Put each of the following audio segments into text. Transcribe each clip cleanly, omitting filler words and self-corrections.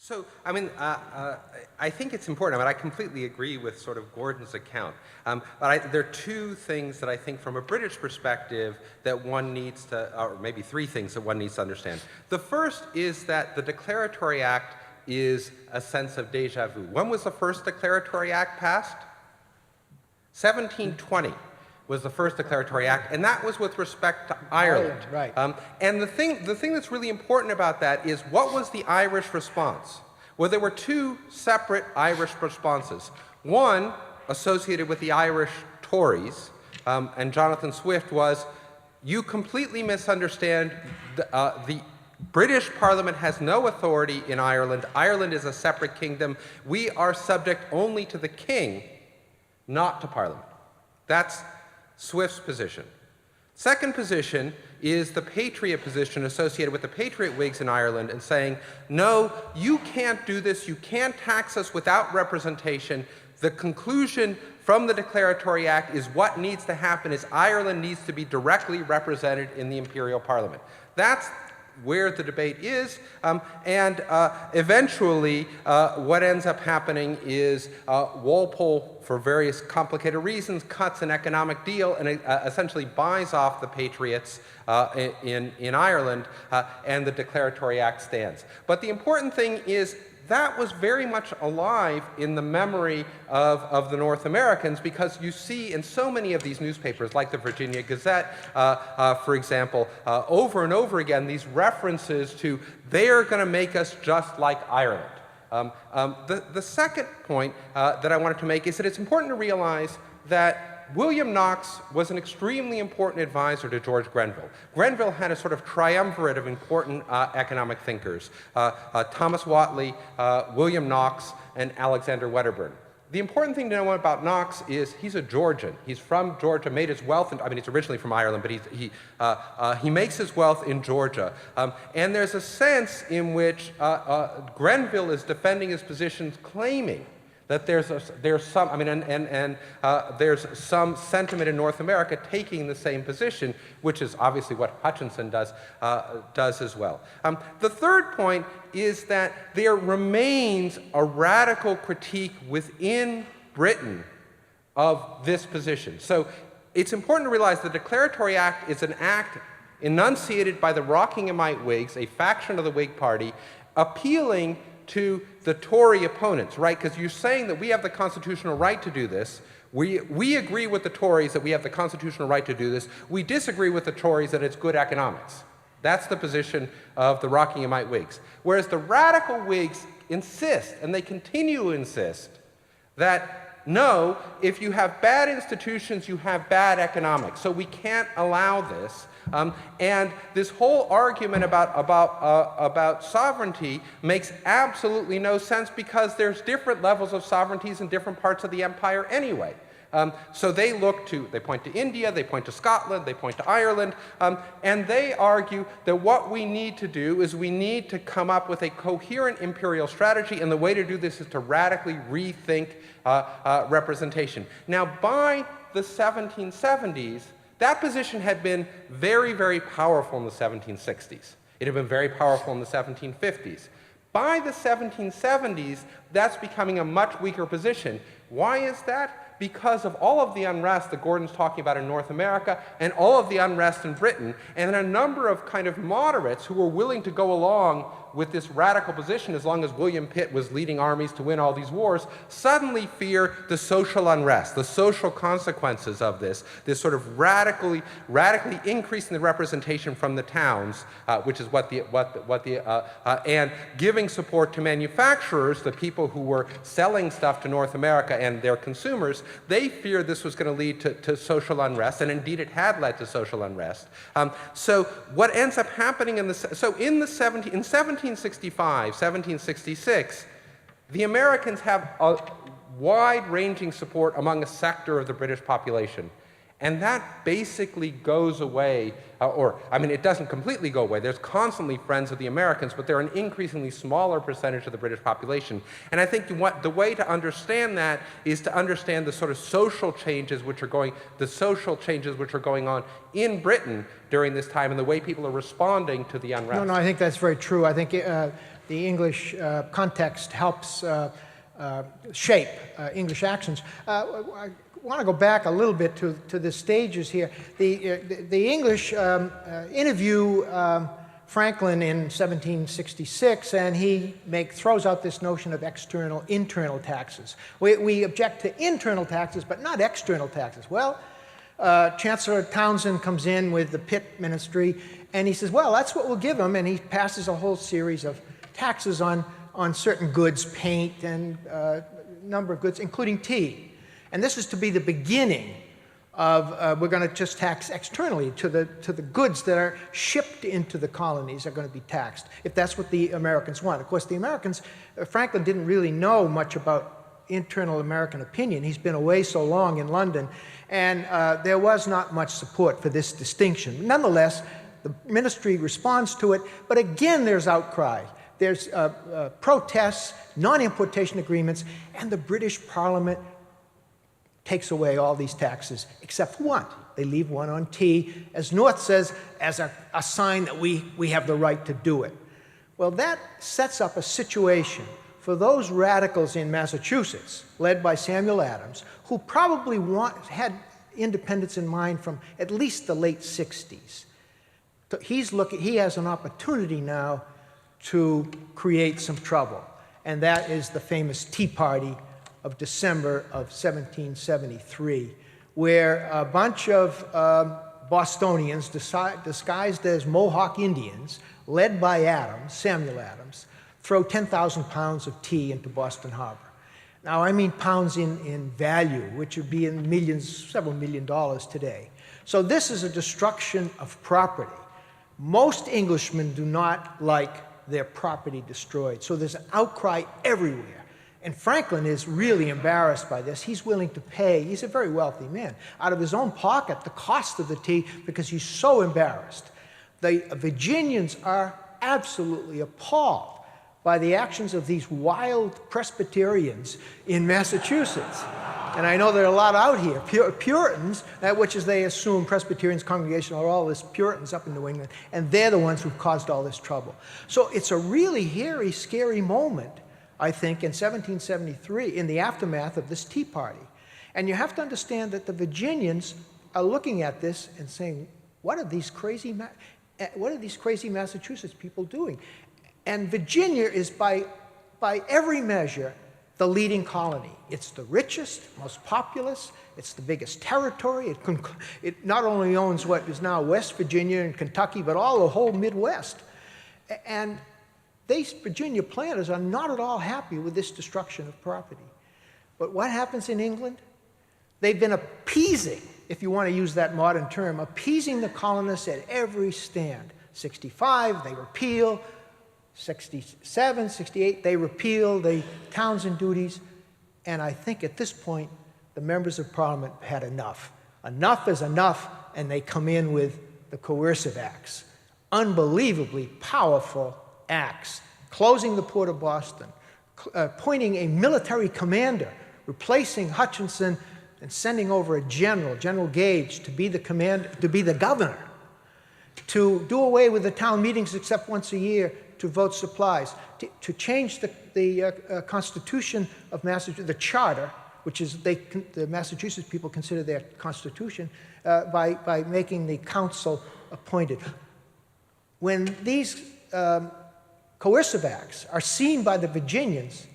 So, I mean, I think it's important. I mean, I completely agree with sort of Gordon's account. But there are two things that I think from a British perspective that one needs to, or maybe three things that one needs to understand. The first is that the Declaratory Act is a sense of deja vu. When was the first Declaratory Act passed? 1720 was the first Declaratory Act, and that was with respect to Ireland. Right. And the thing that's really important about that is, what was the Irish response? Well, there were two separate Irish responses. One associated with the Irish Tories, and Jonathan Swift, was, you completely misunderstand. The British Parliament has no authority in Ireland. Ireland is a separate kingdom. We are subject only to the king, not to Parliament. That's Swift's position. Second position is the Patriot position associated with the Patriot Whigs in Ireland, and saying, no, you can't do this, you can't tax us without representation. The conclusion from the Declaratory Act is what needs to happen is Ireland needs to be directly represented in the Imperial Parliament. That's where the debate is, and eventually what ends up happening is Walpole, for various complicated reasons, cuts an economic deal and essentially buys off the Patriots in Ireland, and the Declaratory Act stands. But the important thing is, that was very much alive in the memory of the North Americans, because you see in so many of these newspapers, like the Virginia Gazette, for example, over and over again, these references to, they're going to make us just like Ireland. The second point that I wanted to make is that it's important to realize that William Knox was an extremely important advisor to George Grenville. Grenville had a sort of triumvirate of important economic thinkers, Thomas Whately, William Knox, and Alexander Wedderburn. The important thing to know about Knox is he's a Georgian. He's from Georgia, made his wealth, I mean, he's originally from Ireland, but he makes his wealth in Georgia. And there's a sense in which Grenville is defending his positions, claiming that there's some, I mean, there's some sentiment in North America taking the same position, which is obviously what Hutchinson does as well. The third point is that there remains a radical critique within Britain of this position. So it's important to realize the Declaratory Act is an act enunciated by the Rockinghamite Whigs, a faction of the Whig Party, appealing to the Tory opponents, right? Because you're saying that we have the constitutional right to do this. We agree with the Tories that we have the constitutional right to do this. We disagree with the Tories that it's good economics. That's the position of the Rockinghamite Whigs. Whereas the radical Whigs insist, and they continue to insist, that no, if you have bad institutions, you have bad economics. So we can't allow this. And this whole argument about sovereignty makes absolutely no sense, because there's different levels of sovereignties in different parts of the empire anyway. So they point to India, they point to Scotland, they point to Ireland, and they argue that what we need to do is we need to come up with a coherent imperial strategy, and the way to do this is to radically rethink representation. Now, by the 1770s, that position had been very, very powerful in the 1760s. It had been very powerful in the 1750s. By the 1770s, that's becoming a much weaker position. Why is that? Because of all of the unrest that Gordon's talking about in North America, and all of the unrest in Britain, and a number of kind of moderates who were willing to go along with this radical position as long as William Pitt was leading armies to win all these wars, suddenly fear the social unrest, the social consequences of this sort of radically increasing the representation from the towns, which is and giving support to manufacturers, the people who were selling stuff to North America and their consumers. They feared this was going to lead to social unrest, and indeed it had led to social unrest. So what ends up happening in 1765, 1766, the Americans have a wide-ranging support among a sector of the British population. And that basically goes away, it doesn't completely go away. There's constantly friends of the Americans, but they're an increasingly smaller percentage of the British population. And I think the way to understand that is to understand the sort of social changes which are going on in Britain during this time, and the way people are responding to the unrest. No, I think that's very true. I think the English context helps shape English actions. I want to go back a little bit to the stages here. The English interview Franklin in 1766, and he throws out this notion of internal taxes. We object to internal taxes, but not external taxes. Well, Chancellor Townsend comes in with the Pitt ministry, and he says, well, that's what we'll give them, and he passes a whole series of taxes on certain goods, paint, and a number of goods, including tea. And this is to be the beginning of, we're going to just tax externally to the goods that are shipped into the colonies are going to be taxed, if that's what the Americans want. Of course, the Americans, Franklin didn't really know much about internal American opinion. He's been away so long in London, and there was not much support for this distinction. Nonetheless, the ministry responds to it, but again, there's outcry. There's protests, non-importation agreements, and the British Parliament takes away all these taxes, except for one. They leave one on tea, as North says, as a sign that we have the right to do it. Well, that sets up a situation for those radicals in Massachusetts, led by Samuel Adams, who probably had independence in mind from at least the late 60s. He has an opportunity now to create some trouble, and that is the famous Tea Party of December of 1773, where a bunch of Bostonians disguised as Mohawk Indians, led by Adams, Samuel Adams, throw 10,000 pounds of tea into Boston Harbor. Now, I mean pounds in value, which would be in millions, several $1 million today. So this is a destruction of property. Most Englishmen do not like their property destroyed, so there's an outcry everywhere. And Franklin is really embarrassed by this. He's willing to pay, he's a very wealthy man, out of his own pocket the cost of the tea because he's so embarrassed. The Virginians are absolutely appalled by the actions of these wild Presbyterians in Massachusetts. And I know there are a lot out here, Puritans, which is they assume Presbyterians, Congregational, are all this Puritans up in New England, and they're the ones who've caused all this trouble. So it's a really hairy, scary moment, I think, in 1773, in the aftermath of this Tea Party. And you have to understand that the Virginians are looking at this and saying, what are these crazy Massachusetts people doing? And Virginia is, by every measure, the leading colony. It's the richest, most populous, it's the biggest territory. It not only owns what is now West Virginia and Kentucky, but all the whole Midwest. And these Virginia planters are not at all happy with this destruction of property. But what happens in England? They've been appeasing, if you want to use that modern term, appeasing the colonists at every stand. 65, they repeal. 67, 68, they repeal the Townsend duties. And I think at this point, the members of Parliament had enough. Enough is enough, and they come in with the coercive acts. Unbelievably powerful acts. Closing the port of Boston, appointing a military commander, replacing Hutchinson, and sending over a general, General Gage, to be the governor, to do away with the town meetings except once a year, to vote supplies, to change the Constitution of Massachusetts, the Charter, which is the Massachusetts people consider their Constitution, by making the council appointed. When these coercive acts are seen by the Virginians,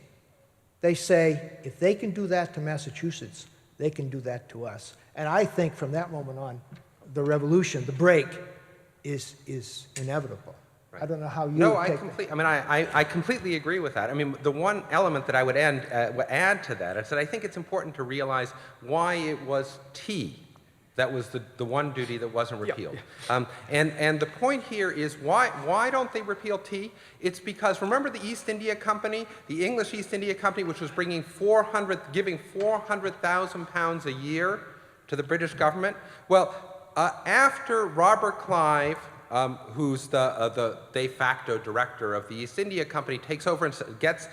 they say, if they can do that to Massachusetts, they can do that to us. And I think from that moment on, the revolution, the break, is inevitable. Right. I don't know how you I completely agree with that. I mean, the one element that I would add to that is that I think it's important to realize why it was tea that was the one duty that wasn't repealed. Yeah. And the point here is why don't they repeal tea? It's because, remember the East India Company, the English East India Company, which was giving 400,000 pounds a year to the British government? Well, after Robert Clive, who's the de facto director of the East India Company, takes over and gets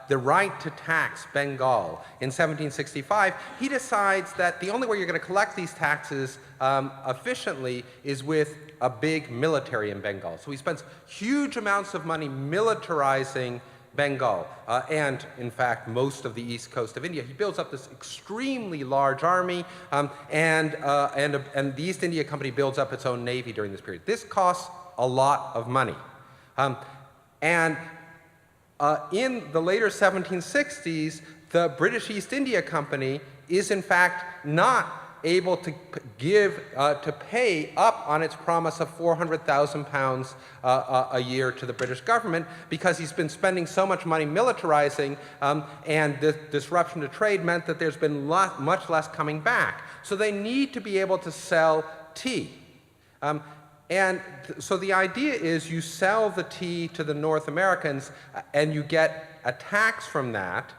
the right to tax Bengal in 1765, he decides that the only way you're going to collect these taxes efficiently is with a big military in Bengal. So he spends huge amounts of money militarizing Bengal, and in fact most of the east coast of India. He builds up this extremely large army, and the East India Company builds up its own navy during this period. This costs a lot of money. In the later 1760s, the British East India Company is in fact not able to pay up on its promise of £400,000 a year to the British government, because he's been spending so much money militarizing, and the disruption to trade meant that there's been much less coming back. So they need to be able to sell tea. So the idea is you sell the tea to the North Americans, and you get a tax from that,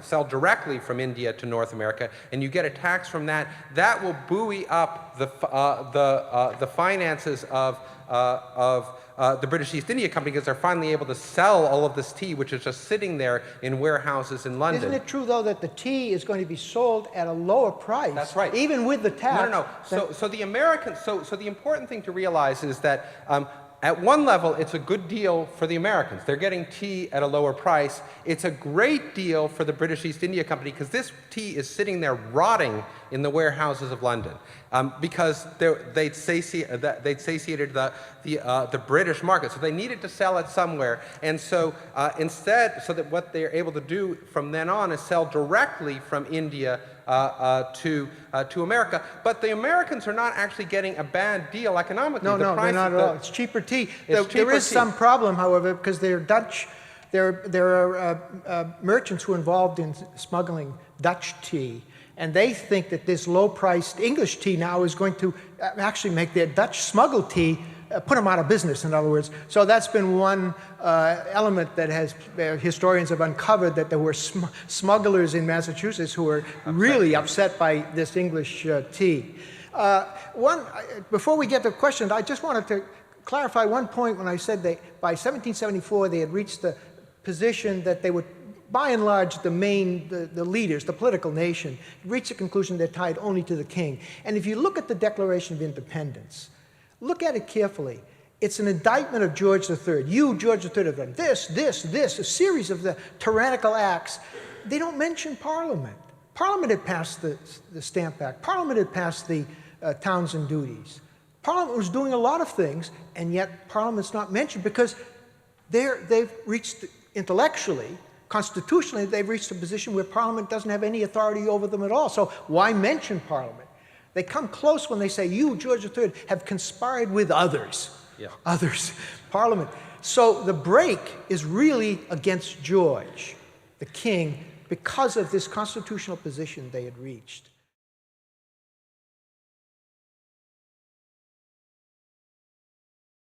sell directly from India to North America, and you get a tax from that. That will buoy up the finances of the British East India Company, because they're finally able to sell all of this tea, which is just sitting there in warehouses in London. Isn't it true, though, that the tea is going to be sold at a lower price? That's right. Even with the tax? No. So the important thing to realize is that at one level, it's a good deal for the Americans. They're getting tea at a lower price. It's a great deal for the British East India Company, because this tea is sitting there rotting in the warehouses of London, because they'd satiated the British market. So they needed to sell it somewhere. And so that what they're able to do from then on is sell directly from India to America. But the Americans are not actually getting a bad deal economically. No, they're not at all. It's cheaper tea. There is some problem, however, because they're Dutch. There are merchants who are involved in smuggling Dutch tea, and they think that this low-priced English tea now is going to actually make their Dutch smuggled tea, put them out of business, in other words. So that's been one element that historians have uncovered, that there were smugglers in Massachusetts who were really upset by this English tea. Before we get to questions, I just wanted to clarify one point when I said that by 1774 they had reached the position that they would, by and large, the leaders, the political nation, reached the conclusion they're tied only to the king. And if you look at the Declaration of Independence, look at it carefully. It's an indictment of George III. You, George III, have done this, a series of the tyrannical acts. They don't mention Parliament. Parliament had passed the Stamp Act. Parliament had passed the Towns and Duties. Parliament was doing a lot of things, and yet Parliament's not mentioned, because they've reached, intellectually, constitutionally, they've reached a position where Parliament doesn't have any authority over them at all. So why mention Parliament? They come close when they say, you, George III, have conspired with others. Yeah. Others. Parliament. So the break is really against George, the king, because of this constitutional position they had reached.